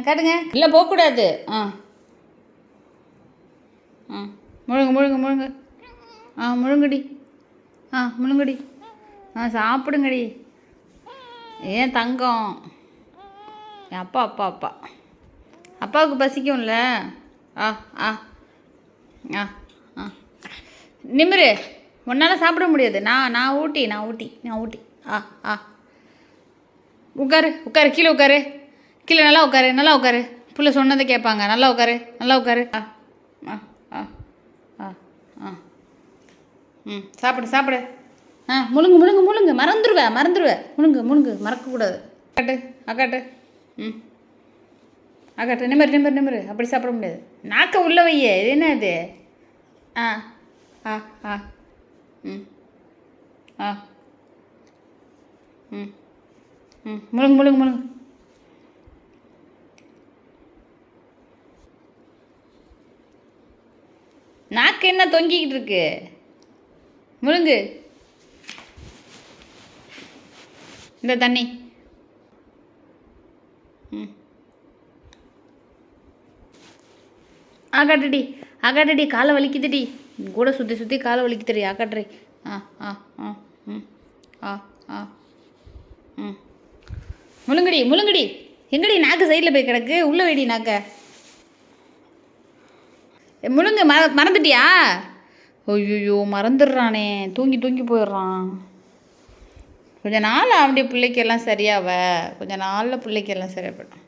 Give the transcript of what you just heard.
காட்டுங்க. இல்லை போகக்கூடாது. ஆ ஆ முழுங்கு முழுங்கு முழுங்கு. ஆ முழுங்குடி. ஆ முழுங்குடி. ஆ சாப்பிடுங்கடி. ஏன் தங்கம். என் அப்பா அப்பா அப்பா அப்பாவுக்கு பசிக்கும்ல. ஆ ஆ ஆ ஆ நிமிரு. உன்னால் சாப்பிட முடியாது. நான் ஊட்டி. ஆ ஆ உட்காரு உட்காரு. கீழே உட்காரு. கீழே நல்லா உட்காரு. நல்லா உட்காரு. புள்ள சொன்னதை கேட்பாங்க. நல்லா உட்காரு. நல்லா உட்காரு. ஆ ஆ ஆ ஆ ஆ ம் சாப்பிடு சாப்பிடு. ஆ முழுங்கு முழுங்கு முழுங்கு. மறந்துடுவேன். முழுங்கு முழுங்கு மறக்கக்கூடாது. அக்காட்டு அக்காட்டு. ம் அக்காட்டு. நிமிரு. அப்படி சாப்பிட முடியாது. நாக்க உள்ள வையே. இது என்ன இது? ஆ ஆ ஆ ம் ஆ ம் ம் முழுங்கு. நாக்கு என்ன தொங்கிக்கிட்டு இருக்கு? முழுங்கு. இந்த தண்ணி. ம் ஆகாட்டுடி. காலை வலிக்குதுடி. கூட சுற்றி காலை வலிக்குதுடி. ஆகாட்டுறி. ஆ ஆ ஆ ம் ஆ ஆ ம் முழுங்குடி. எங்கடி நாக்கு சைடில் போய் கிடக்கு? உள்ளே வைடி நாக்க. முழுங்கு. மறந்துட்டியா? ஐயோ மறந்துடுறானே. தூங்கி போயிடுறான். கொஞ்ச நாள் அவனுடைய பிள்ளைக்கெல்லாம் சரியாவ. கொஞ்ச நாளில் பிள்ளைக்கெல்லாம் சரியாக போய்டும்.